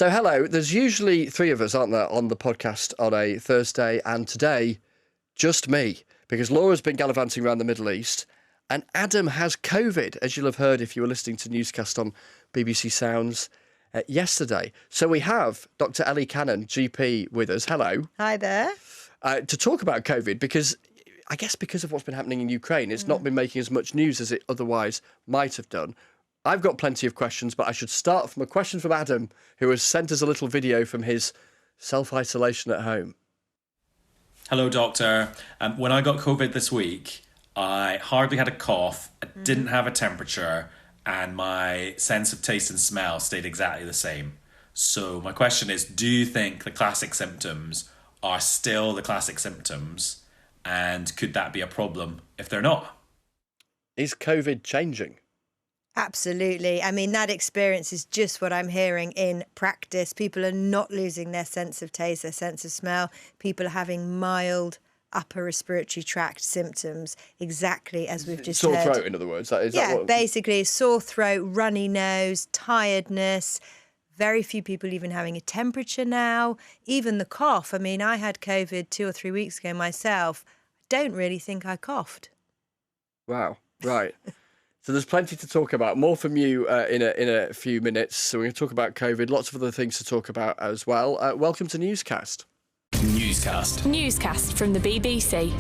So hello, there's usually three of us, aren't there, on the podcast on a Thursday, and today, just me, because Laura's been gallivanting around the Middle East, and Adam has COVID, as you'll have heard if you were listening to Newscast on BBC Sounds yesterday. So we have Dr. Ellie Cannon, GP, with us. Hello. Hi there. To talk about COVID, because I guess because of what's been happening in Ukraine, it's not been making as much news as it otherwise might have done. I've got plenty of questions, but I should start from a question from Adam, who has sent us a little video from his self-isolation at home. Hello, doctor. When I got COVID this week, I hardly had a cough, I didn't have a temperature, and my sense of taste and smell stayed exactly the same. So my question is, do you think the classic symptoms are still the classic symptoms, and could that be a problem if they're not? Is COVID changing? Absolutely. I mean, that experience is just what I'm hearing in practice. People are not losing their sense of taste, their sense of smell. People are having mild upper respiratory tract symptoms, exactly as we've just Sore heard. throat, in other words. Is Yeah, that what... basically sore throat, runny nose, tiredness. Very few people even having a temperature now. Even the cough. I mean, I had COVID 2 or 3 weeks ago myself. I don't really think I coughed. Wow, right. So there's plenty to talk about. More from you in a few minutes. So we're going to talk about COVID, lots of other things to talk about as well. Welcome to Newscast. Newscast from the BBC.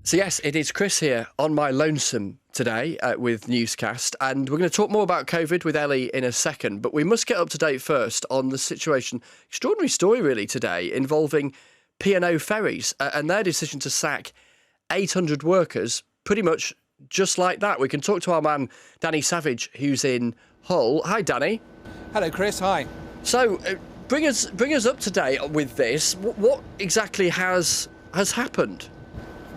So yes, it is Chris here on my lonesome today with Newscast, and we're going to talk more about COVID with Ellie in a second, but we must get up to date first on the situation. Extraordinary story really today involving P&O ferries and their decision to sack 800 workers pretty much just like that. We can talk to our man Danny Savage, who's in Hull. Hi, Danny. Hello, Chris. Hi. So bring us up to date with this. What exactly has happened?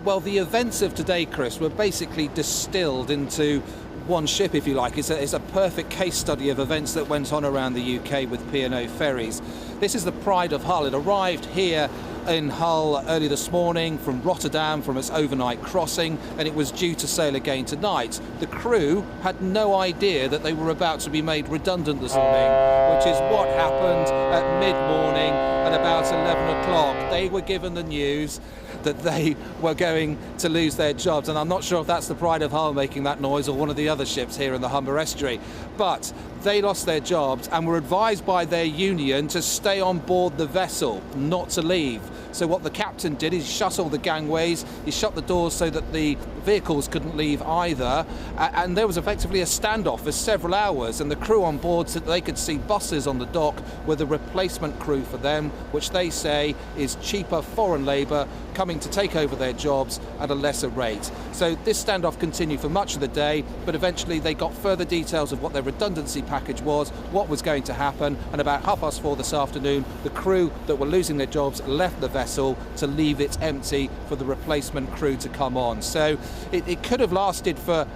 Well, the events of today, Chris, were basically distilled into one ship, if you like. It's a perfect case study of events that went on around the UK with P&O ferries. This is the Pride of Hull. It arrived here in Hull early this morning from Rotterdam from its overnight crossing, and it was due to sail again tonight. The crew had no idea that they were about to be made redundant this morning, which is what happened at mid-morning at about 11 o'clock. They were given the news that they were going to lose their jobs, and I'm not sure if that's the Pride of Hull making that noise or one of the other ships here in the Humber estuary, but they lost their jobs and were advised by their union to stay on board the vessel, not to leave. So what the captain did is shut all the gangways, he shut the doors so that the vehicles couldn't leave either, and there was effectively a standoff for several hours, and the crew on board said that they could see buses on the dock with a replacement crew for them, which they say is cheaper foreign labour coming to take over their jobs at a lesser rate. So this standoff continued for much of the day, but eventually they got further details of what their redundancy package was, what was going to happen, and about 4:30 this afternoon, the crew that were losing their jobs left the vessel to leave it empty for the replacement crew to come on. So it could have lasted for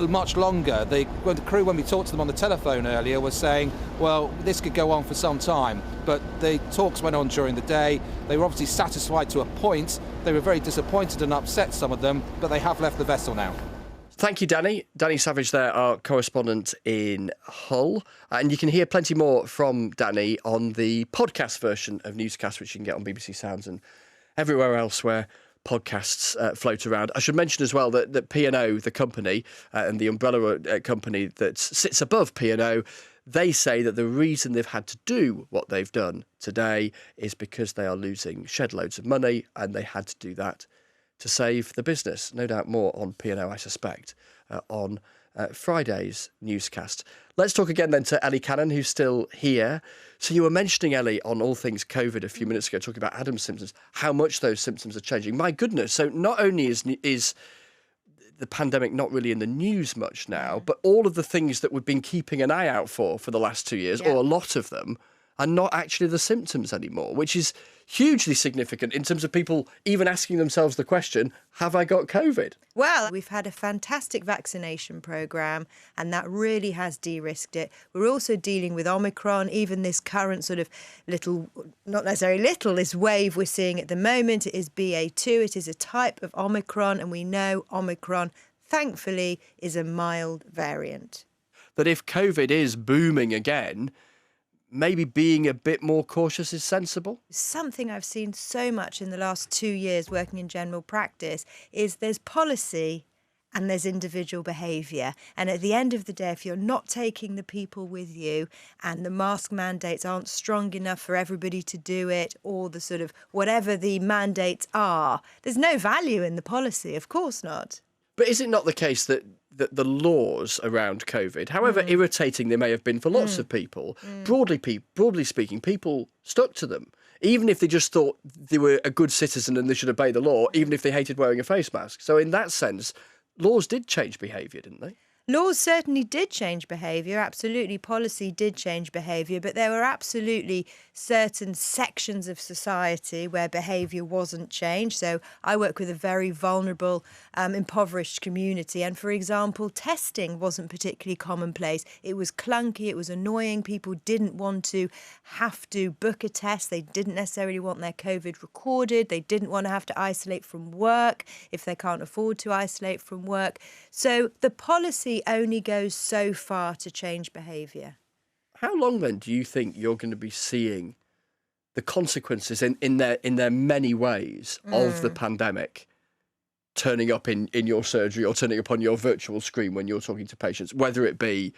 much longer. The crew, when we talked to them on the telephone earlier, was saying, well, this could go on for some time. But the talks went on during the day. They were obviously satisfied to a point. They were very disappointed and upset, some of them, but they have left the vessel now. Thank you, Danny. Danny Savage there, our correspondent in Hull. And you can hear plenty more from Danny on the podcast version of Newscast, which you can get on BBC Sounds and everywhere else where podcasts float around. I should mention as well that P&O, the company, and the umbrella company that sits above P&O, they say that the reason they've had to do what they've done today is because they are losing shed loads of money, and they had to do that to save the business. No doubt more on P&O, I suspect, on Friday's Newscast. Let's talk again then to Ellie Cannon, who's still here. So you were mentioning, Ellie, on All Things COVID a few minutes ago, talking about Adam's symptoms, how much those symptoms are changing. My goodness. So not only is the pandemic not really in the news much now, but all of the things that we've been keeping an eye out for the last 2 years, or a lot of them, are not actually the symptoms anymore, which is hugely significant in terms of people even asking themselves the question, have I got COVID? Well, we've had a fantastic vaccination programme, and that really has de-risked it. We're also dealing with Omicron, even this current sort of little, not necessarily little, this wave we're seeing at the moment. It is BA2. It is a type of Omicron, and we know Omicron thankfully is a mild variant. That if COVID is booming again, maybe being a bit more cautious is sensible? Something I've seen so much in the last 2 years working in general practice is there's policy and there's individual behaviour. And at the end of the day, if you're not taking the people with you and the mask mandates aren't strong enough for everybody to do it, or the sort of whatever the mandates are, there's no value in the policy. Of course not. But is it not the case that the laws around COVID, however irritating they may have been for lots of people, broadly speaking, people stuck to them, even if they just thought they were a good citizen and they should obey the law, even if they hated wearing a face mask? So in that sense, laws did change behaviour, didn't they? Laws certainly did change behaviour, absolutely. Policy did change behaviour, but there were absolutely certain sections of society where behaviour wasn't changed. So I work with a very vulnerable, impoverished community. And for example, testing wasn't particularly commonplace. It was clunky, it was annoying. People didn't want to have to book a test. They didn't necessarily want their COVID recorded. They didn't want to have to isolate from work if they can't afford to isolate from work. So the policy only goes so far to change behaviour. How long then do you think you're going to be seeing the consequences in their many ways of the pandemic turning up in your surgery or turning up on your virtual screen when you're talking to patients, whether it be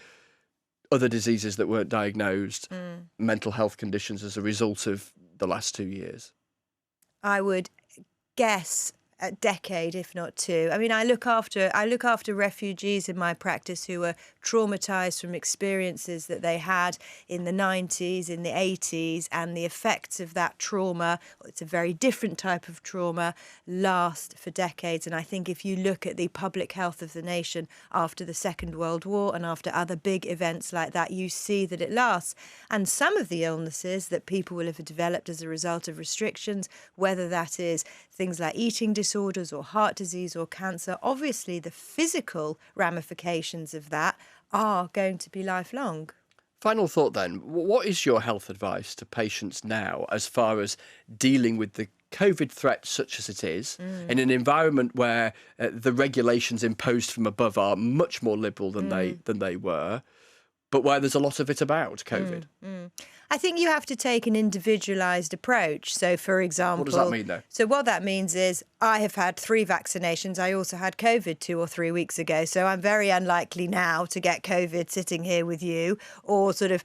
other diseases that weren't diagnosed, mental health conditions as a result of the last 2 years? I would guess a decade, if not two. I mean, I look after refugees in my practice who were traumatised from experiences that they had in the 90s, in the 80s, and the effects of that trauma, it's a very different type of trauma, last for decades. And I think if you look at the public health of the nation after the Second World War and after other big events like that, you see that it lasts. And some of the illnesses that people will have developed as a result of restrictions, whether that is things like eating disorders or heart disease or cancer, obviously the physical ramifications of that are going to be lifelong. Final thought then, what is your health advice to patients now as far as dealing with the COVID threat such as it is in an environment where the regulations imposed from above are much more liberal than they were, but where there's a lot of it about COVID? I think you have to take an individualised approach. So, for example... What does that mean, though? So what that means is I have had 3 vaccinations. I also had COVID 2 or 3 weeks ago. So I'm very unlikely now to get COVID sitting here with you or sort of,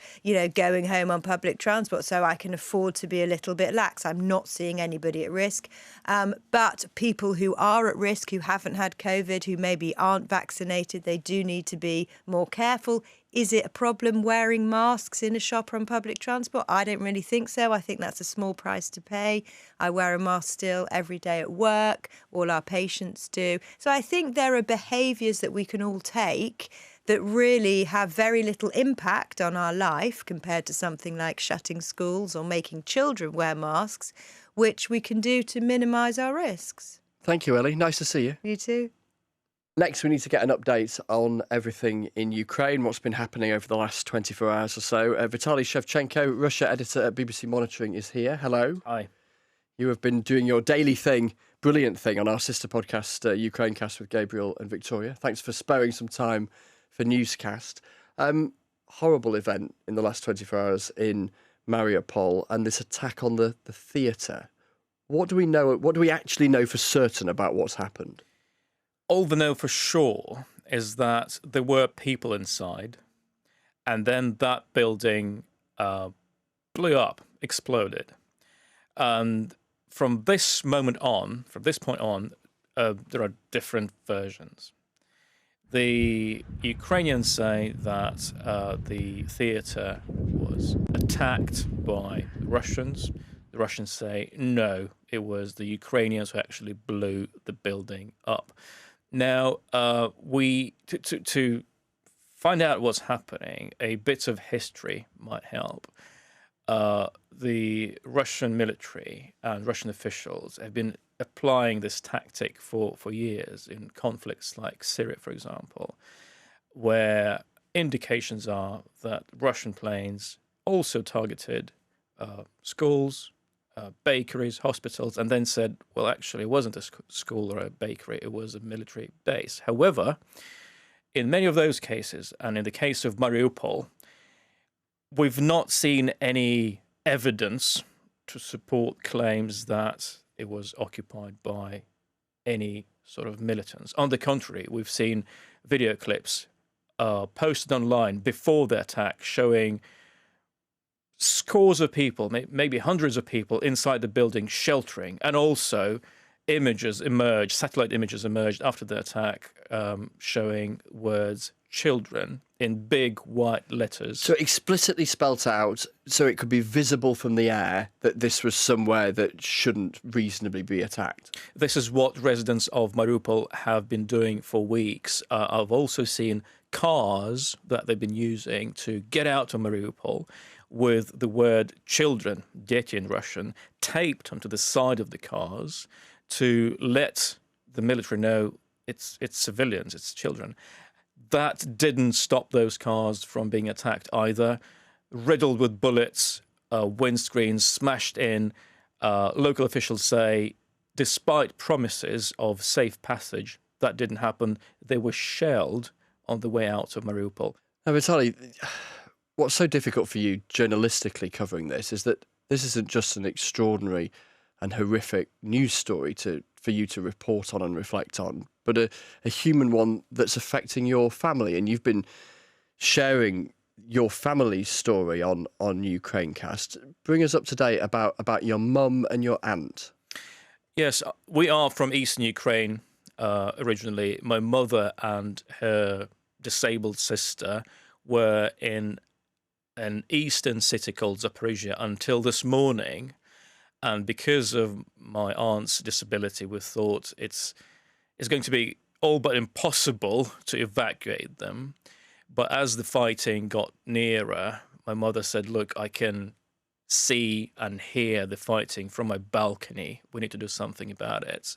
going home on public transport. So I can afford to be a little bit lax. I'm not seeing anybody at risk. But people who are at risk, who haven't had COVID, who maybe aren't vaccinated, they do need to be more careful. Is it a problem wearing masks in a shop or on public transport? I don't really think so. I think that's a small price to pay. I wear a mask still every day at work. All our patients do. So I think there are behaviours that we can all take that really have very little impact on our life compared to something like shutting schools or making children wear masks, which we can do to minimise our risks. Thank you, Ellie. Nice to see you. You too. Next, we need to get an update on everything in Ukraine, what's been happening over the last 24 hours or so. Vitaly Shevchenko, Russia editor at BBC Monitoring, is here. Hello. Hi. You have been doing your daily thing, brilliant thing, on our sister podcast, Ukrainecast with Gabriel and Victoria. Thanks for sparing some time for Newscast. Horrible event in the last 24 hours in Mariupol and this attack on the theatre. What do we know? What do we actually know for certain about what's happened? All we know for sure is that there were people inside, and then that building blew up, exploded. And from this point on, there are different versions. The Ukrainians say that the theatre was attacked by Russians. The Russians say, no, it was the Ukrainians who actually blew the building up. Now, to find out what's happening, a bit of history might help. The Russian military and Russian officials have been applying this tactic for years in conflicts like Syria, for example, where indications are that Russian planes also targeted schools, bakeries, hospitals, and then said, well, actually, it wasn't a school or a bakery, it was a military base. However, in many of those cases, and in the case of Mariupol, we've not seen any evidence to support claims that it was occupied by any sort of militants. On the contrary, we've seen video clips posted online before the attack showing scores of people, maybe hundreds of people inside the building sheltering, and also satellite images emerged after the attack showing words children in big white letters. So explicitly spelt out so it could be visible from the air that this was somewhere that shouldn't reasonably be attacked. This is what residents of Mariupol have been doing for weeks. I've also seen cars that they've been using to get out of Mariupol with the word children, дети in Russian, taped onto the side of the cars to let the military know it's civilians, it's children. That didn't stop those cars from being attacked either. Riddled with bullets, windscreens smashed in. Local officials say, despite promises of safe passage, that didn't happen. They were shelled on the way out of Mariupol. Now, Vitaly, what's so difficult for you journalistically covering this is that this isn't just an extraordinary and horrific news story for you to report on and reflect on, but a human one that's affecting your family. And you've been sharing your family's story on Ukrainecast. Bring us up to date about your mum and your aunt. Yes, we are from eastern Ukraine originally. My mother and her disabled sister were in an eastern city called Zaporizhia until this morning. And because of my aunt's disability, we thought it's going to be all but impossible to evacuate them. But as the fighting got nearer, my mother said, look, I can see and hear the fighting from my balcony. We need to do something about it.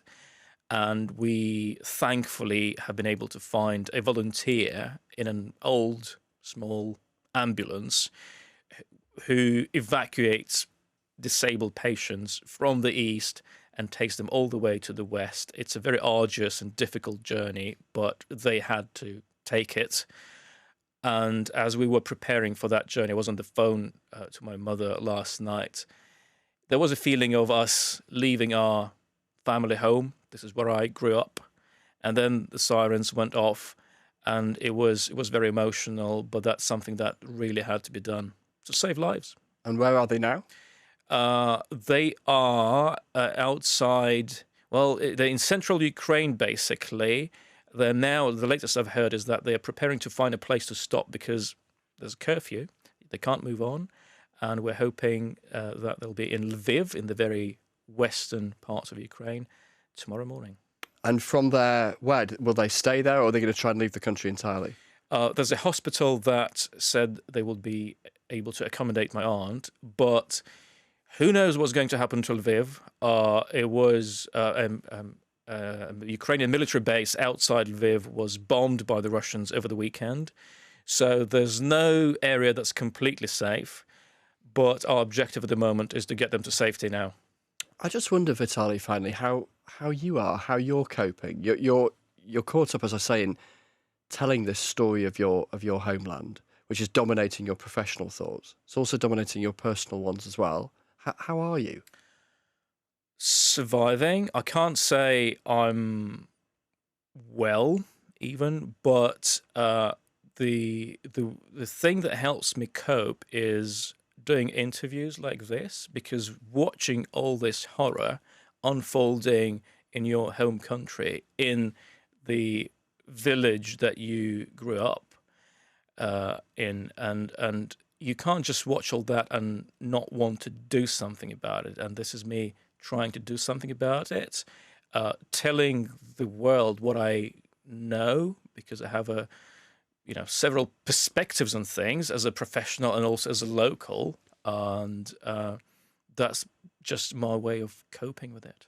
And we thankfully have been able to find a volunteer in an old, small ambulance who evacuates disabled patients from the east and takes them all the way to the west. It's a very arduous and difficult journey, but they had to take it. And as we were preparing for that journey, I was on the phone to my mother last night. There was a feeling of us leaving our family home. This is where I grew up. And then the sirens went off, and it was very emotional, but that's something that really had to be done to save lives. And where are they now? They are outside, well, they're in central Ukraine, basically. They're now, the latest I've heard is that they're preparing to find a place to stop because there's a curfew. They can't move on. And we're hoping that they'll be in Lviv, in the very western parts of Ukraine, tomorrow morning. And from there, where will they stay there, or are they going to try and leave the country entirely? There's a hospital that said they will be able to accommodate my aunt, but who knows what's going to happen to Lviv. It was a Ukrainian military base outside Lviv was bombed by the Russians over the weekend. So there's no area that's completely safe, but our objective at the moment is to get them to safety now. I just wonder, Vitaly, finally, how you are, how you're coping. You're caught up, as I say, in telling this story of your homeland, which is dominating your professional thoughts. It's also dominating your personal ones as well. How are you? Surviving. I can't say I'm well, even, but the thing that helps me cope is doing interviews like this, because watching all this horror unfolding in your home country, in the village that you grew up in, and you can't just watch all that and not want to do something about it. And this is me trying to do something about it, telling the world what I know, because I have several perspectives on things as a professional and also as a local, and that's just my way of coping with it.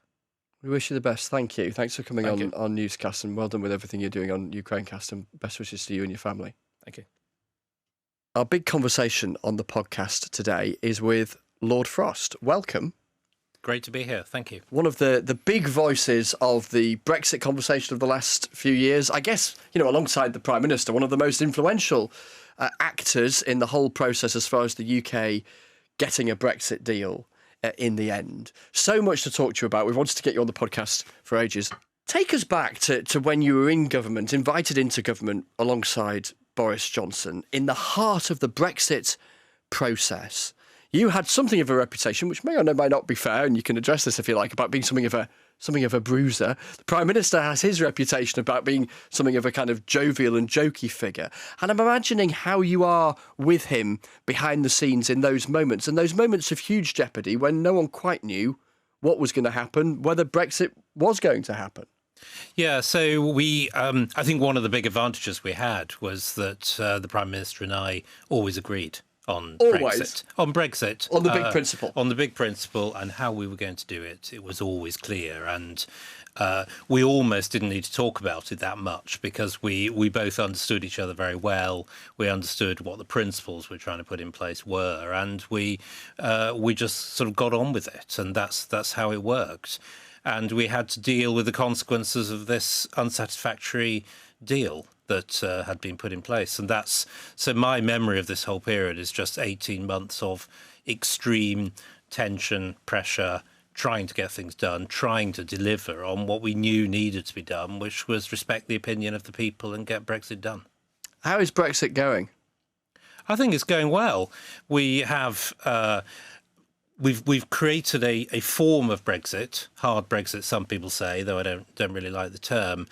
We wish you the best. Thank you. Thanks for coming Thank you. on Newscast, and well done with everything you're doing on Ukrainecast, and best wishes to you and your family. Thank you. Our big conversation on the podcast today is with Lord Frost. Welcome. Great to be here. Thank you. One of the big voices of the Brexit conversation of the last few years, I guess, alongside the Prime Minister, one of the most influential actors in the whole process as far as the UK getting a Brexit deal in the end. So much to talk to you about. We've wanted to get you on the podcast for ages. Take us back to when you were in government, invited into government alongside Boris Johnson, in the heart of the Brexit process. You had something of a reputation, which may or may not be fair, and you can address this if you like, about being something of a bruiser. The Prime Minister has his reputation about being something of a kind of jovial and jokey figure. And I'm imagining how you are with him behind the scenes in those moments, and those moments of huge jeopardy when no one quite knew what was going to happen, whether Brexit was going to happen. Yeah, so we, I think one of the big advantages we had was that the Prime Minister and I always agreed on Brexit. On Brexit. On the big principle. On the big principle and how we were going to do it. It was always clear. And we almost didn't need to talk about it that much because we both understood each other very well. We understood what the principles we're trying to put in place were. And we just sort of got on with it. And that's how it worked. And we had to deal with the consequences of this unsatisfactory deal that had been put in place. And so my memory of this whole period is just 18 months of extreme tension, pressure, trying to get things done, trying to deliver on what we knew needed to be done, which was respect the opinion of the people and get Brexit done. How is Brexit going? I think it's going well. We have... We've created a form of Brexit, hard Brexit, some people say, though I don't really like the term,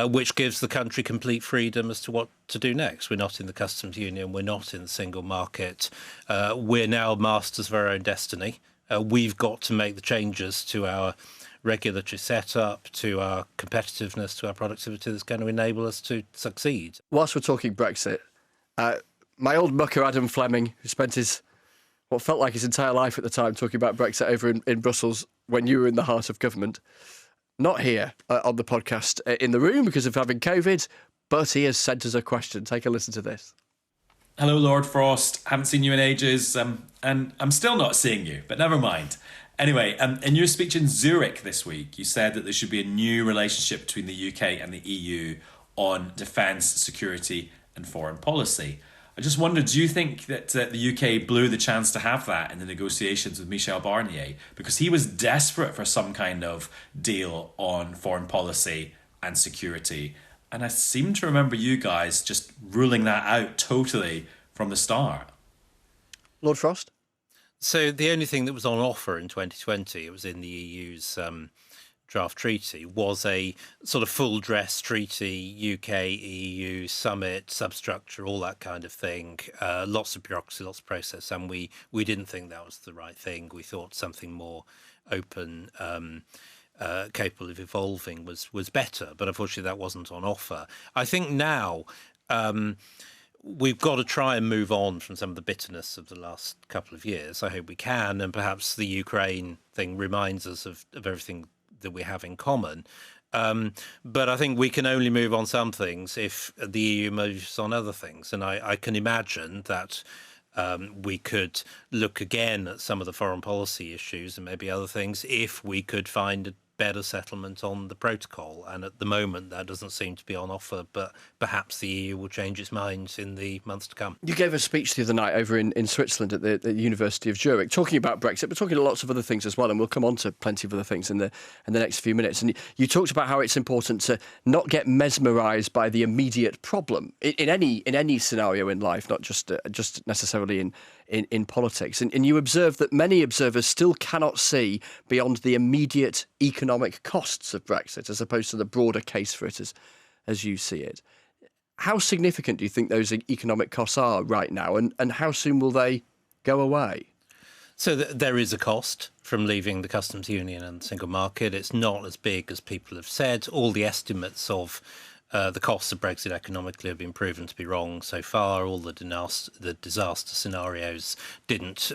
which gives the country complete freedom as to what to do next. We're not in the customs union. We're not in the single market. We're now masters of our own destiny. We've got to make the changes to our regulatory setup, to our competitiveness, to our productivity that's going to enable us to succeed. Whilst we're talking Brexit, my old mucker Adam Fleming, who spent what felt like his entire life at the time talking about Brexit over in Brussels when you were in the heart of government, not here on the podcast in the room because of having COVID, but he has sent us a question. Take a listen to this. Hello, Lord Frost. Haven't seen you in ages, and I'm still not seeing you, but never mind. Anyway, in your speech in Zurich this week, you said that there should be a new relationship between the UK and the EU on defence, security and foreign policy. I just wondered, do you think that the UK blew the chance to have that in the negotiations with Michel Barnier? Because he was desperate for some kind of deal on foreign policy and security. And I seem to remember you guys just ruling that out totally from the start. Lord Frost? So the only thing that was on offer in 2020, it was in the EU's draft treaty, was a sort of full dress treaty, UK, EU, summit, substructure, all that kind of thing. Lots of bureaucracy, lots of process. And we didn't think that was the right thing. We thought something more open, capable of evolving was better. But unfortunately, that wasn't on offer. I think now we've got to try and move on from some of the bitterness of the last couple of years. I hope we can. And perhaps the Ukraine thing reminds us of everything that we have in common. But I think we can only move on some things if the EU moves on other things. And I can imagine that we could look again at some of the foreign policy issues and maybe other things if we could find a better settlement on the protocol. And at the moment, that doesn't seem to be on offer, but perhaps the EU will change its mind in the months to come. You gave a speech the other night over in Switzerland at the University of Zurich, talking about Brexit, but talking to lots of other things as well, and we'll come on to plenty of other things in the next few minutes. And you talked about how it's important to not get mesmerised by the immediate problem in any scenario in life, not just necessarily in politics. And you observe that many observers still cannot see beyond the immediate economic costs of Brexit, as opposed to the broader case for it as you see it. How significant do you think those economic costs are right now, and how soon will they go away? So there is a cost from leaving the customs union and the single market. It's not as big as people have said. All the estimates of the costs of Brexit economically have been proven to be wrong so far. All the disaster scenarios didn't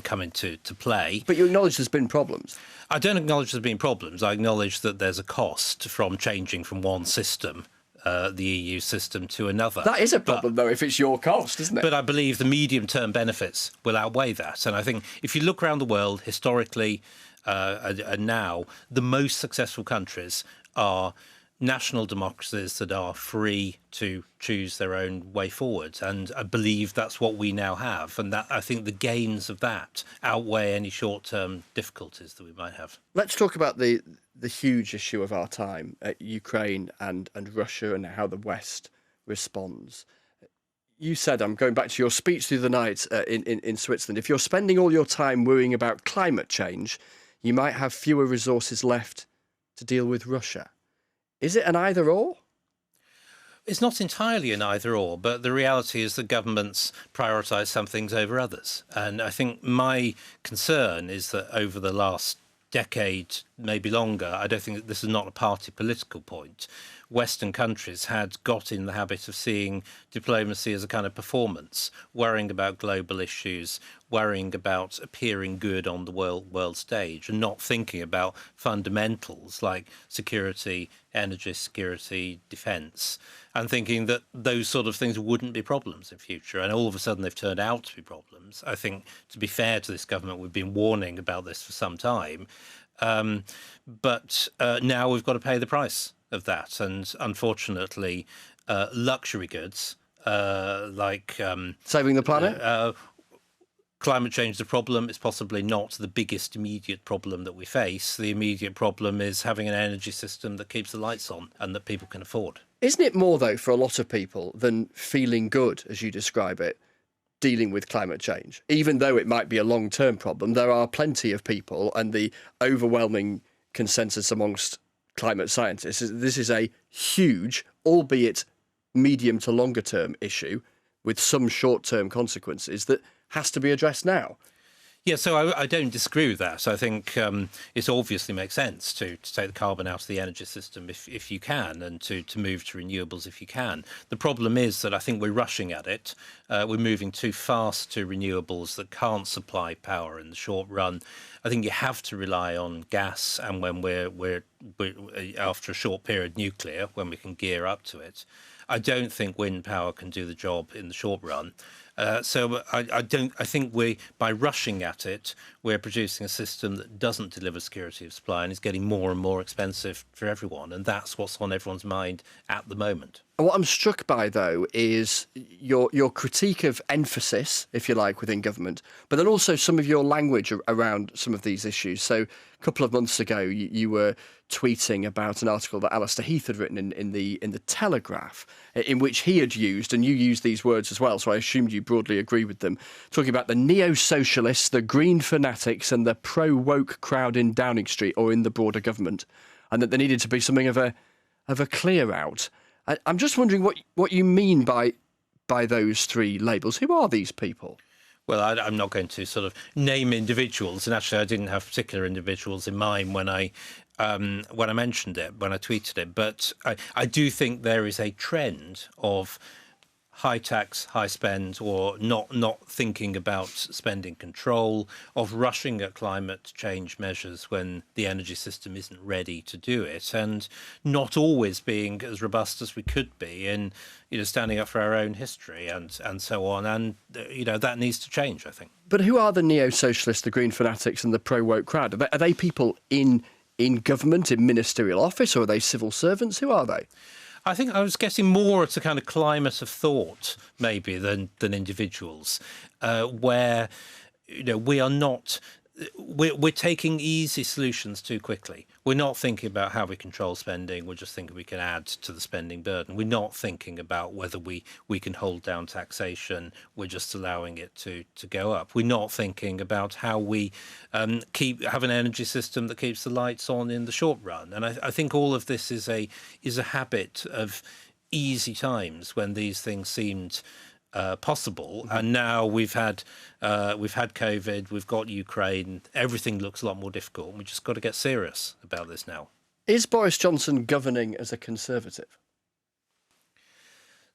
come into play. But you acknowledge there's been problems. I don't acknowledge there's been problems. I acknowledge that there's a cost from changing from one system, the EU system, to another. That is a problem, though, if it's your cost, isn't it? But I believe the medium-term benefits will outweigh that. And I think if you look around the world, historically, And now the most successful countries are national democracies that are free to choose their own way forward. And I believe that's what we now have. And that I think the gains of that outweigh any short-term difficulties that we might have. Let's talk about the huge issue of our time, Ukraine and Russia, and how the West responds. You said, I'm going back to your speech through the night in Switzerland, if you're spending all your time worrying about climate change, you might have fewer resources left to deal with Russia. Is it an either or? It's not entirely an either or, but the reality is that governments prioritise some things over others. And I think my concern is that over the last decade, maybe longer, I don't think that this is not a party political point. Western countries had got in the habit of seeing diplomacy as a kind of performance, worrying about global issues, worrying about appearing good on the world stage, and not thinking about fundamentals like security, energy security, defence, and thinking that those sort of things wouldn't be problems in future. And all of a sudden they've turned out to be problems. I think, to be fair to this government, we've been warning about this for some time. But now we've got to pay the price of that. And unfortunately, luxury goods like saving the planet? Climate change is a problem. It's possibly not the biggest immediate problem that we face. The immediate problem is having an energy system that keeps the lights on and that people can afford. Isn't it more, though, for a lot of people than feeling good, as you describe it, dealing with climate change? Even though it might be a long-term problem, there are plenty of people, and the overwhelming consensus amongst climate scientists is this is a huge, albeit medium to longer term issue with some short-term consequences that has to be addressed now. Yeah, so I don't disagree with that. I think it obviously makes sense to take the carbon out of the energy system if you can, and to move to renewables if you can. The problem is that I think we're rushing at it. We're moving too fast to renewables that can't supply power in the short run. I think you have to rely on gas, and when we're after a short period, nuclear, when we can gear up to it. I don't think wind power can do the job in the short run. So I think by rushing at it, we're producing a system that doesn't deliver security of supply and is getting more and more expensive for everyone. And that's what's on everyone's mind at the moment. What I'm struck by, though, is your critique of emphasis, if you like, within government, but then also some of your language around some of these issues. So a couple of months ago, you were tweeting about an article that Alistair Heath had written in the Telegraph, in which he had used, and you used these words as well, so I assumed you broadly agree with them, talking about the Neosocialists, the Green fanatics, and the pro-woke crowd in Downing Street or in the broader government, and that there needed to be something of a clear out. I'm just wondering what you mean by those three labels. Who are these people? Well, I'm not going to sort of name individuals, and actually I didn't have particular individuals in mind when I mentioned it, when I tweeted it. But I do think there is a trend of high tax, high spend, or not thinking about spending control, of rushing at climate change measures when the energy system isn't ready to do it, and not always being as robust as we could be in, standing up for our own history and so on. And, that needs to change, I think. But who are the neo-socialists, the green fanatics and the pro-woke crowd? Are they people in government, in ministerial office, or are they civil servants? Who are they? I think I was getting more at a kind of climate of thought, maybe, than individuals, where we are not. We're taking easy solutions too quickly. We're not thinking about how we control spending. We're just thinking we can add to the spending burden. We're not thinking about whether we can hold down taxation. We're just allowing it to go up. We're not thinking about how we have an energy system that keeps the lights on in the short run. And I think all of this is a habit of easy times when these things seemed possible, and now we've had COVID, we've got Ukraine, everything looks a lot more difficult, and we just got to get serious about this now. Is Boris Johnson governing as a Conservative?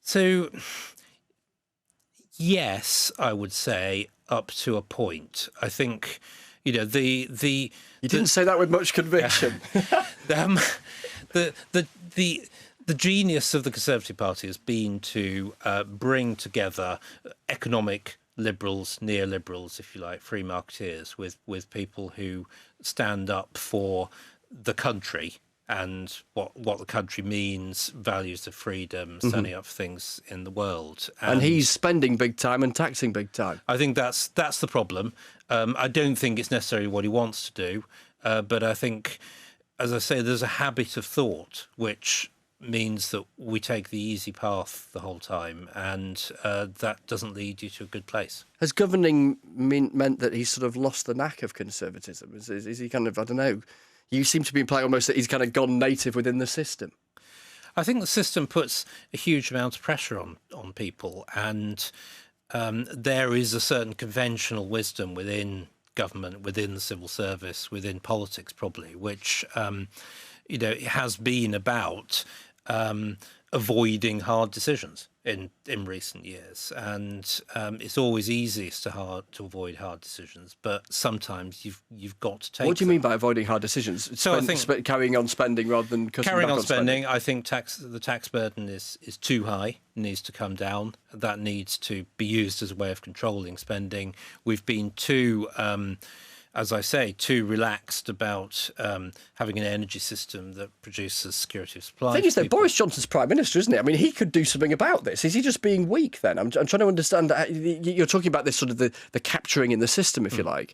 So, yes, I would say up to a point. I think, you didn't say that with much conviction. The genius of the Conservative Party has been to bring together economic liberals, neoliberals, if you like, free marketeers, with people who stand up for the country and what the country means, values of freedom, standing up for things in the world. And he's spending big time and taxing big time. I think that's the problem. I don't think it's necessarily what he wants to do, but I think, as I say, there's a habit of thought which means that we take the easy path the whole time, and that doesn't lead you to a good place. Has governing meant that he's sort of lost the knack of conservatism? Is he kind of, I don't know, you seem to be implying almost that he's kind of gone native within the system. I think the system puts a huge amount of pressure on people, and there is a certain conventional wisdom within government, within the civil service, within politics probably, which it has been about avoiding hard decisions in recent years, and it's always easiest to avoid hard decisions, but sometimes you've got to take. What do you mean by avoiding hard decisions? So I think carrying on spending rather than cutting carrying back on on spending. I think the tax burden is too high, needs to come down. That needs to be used as a way of controlling spending. We've been too as I say, too relaxed about having an energy system that produces security of supply. The thing is, though, Boris Johnson's Prime Minister, isn't he? I mean, he could do something about this. Is he just being weak then? I'm trying to understand. You're talking about this sort of the capturing in the system, if you like.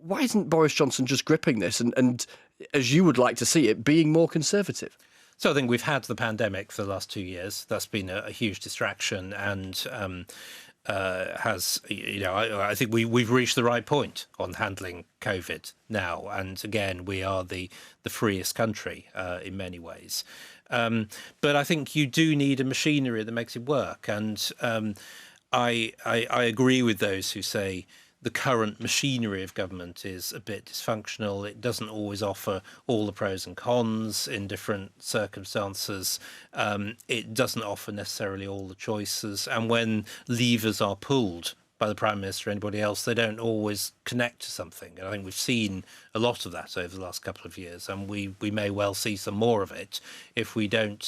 Why isn't Boris Johnson just gripping this and, as you would like to see it, being more conservative? So I think we've had the pandemic for the last 2 years. That's been a huge distraction, and I think we've reached the right point on handling COVID now, and again we are the freest country in many ways. But I think you do need a machinery that makes it work, and I agree with those who say the current machinery of government is a bit dysfunctional. It doesn't always offer all the pros and cons in different circumstances. It doesn't offer necessarily all the choices. And when levers are pulled by the Prime Minister or anybody else, they don't always connect to something. And I think we've seen a lot of that over the last couple of years, and we may well see some more of it if we don't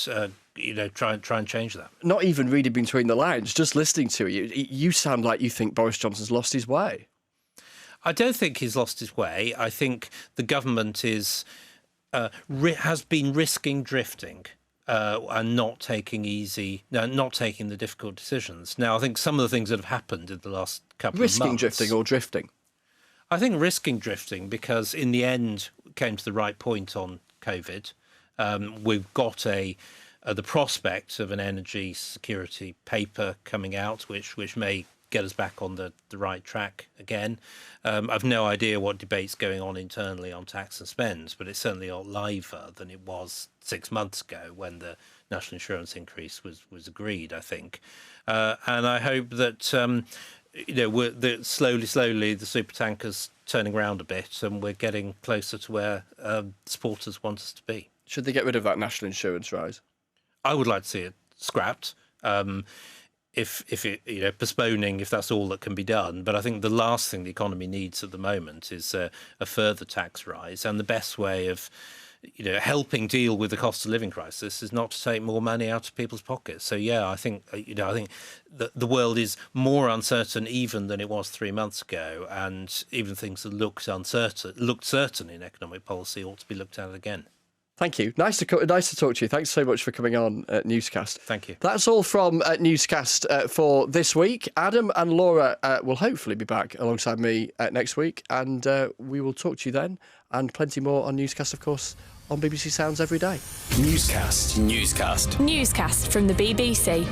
try and change that. Not even reading between the lines, just listening to you, you sound like you think Boris Johnson's lost his way. I don't think he's lost his way. I think the government has been risking drifting and not taking the difficult decisions. Now, I think some of the things that have happened in the last couple of months... Risking drifting or drifting? I think risking drifting, because in the end came to the right point on COVID. We've got the prospect of an energy security paper coming out, which may get us back on the right track again. I've no idea what debate's going on internally on tax and spends, but it's certainly a lot liver than it was 6 months ago when the national insurance increase was agreed, I think. And I hope that slowly the supertanker's turning around a bit, and we're getting closer to where supporters want us to be. Should they get rid of that national insurance rise? I would like to see it scrapped. If it, postponing, if that's all that can be done. But I think the last thing the economy needs at the moment is a further tax rise. And the best way of, helping deal with the cost of living crisis is not to take more money out of people's pockets. So I think the world is more uncertain even than it was 3 months ago, and even things that looked certain in economic policy ought to be looked at again. Thank you. Nice to talk to you. Thanks so much for coming on Newscast. Thank you. That's all from Newscast for this week. Adam and Laura will hopefully be back alongside me next week, and we will talk to you then, and plenty more on Newscast, of course, on BBC Sounds every day. Newscast from the BBC.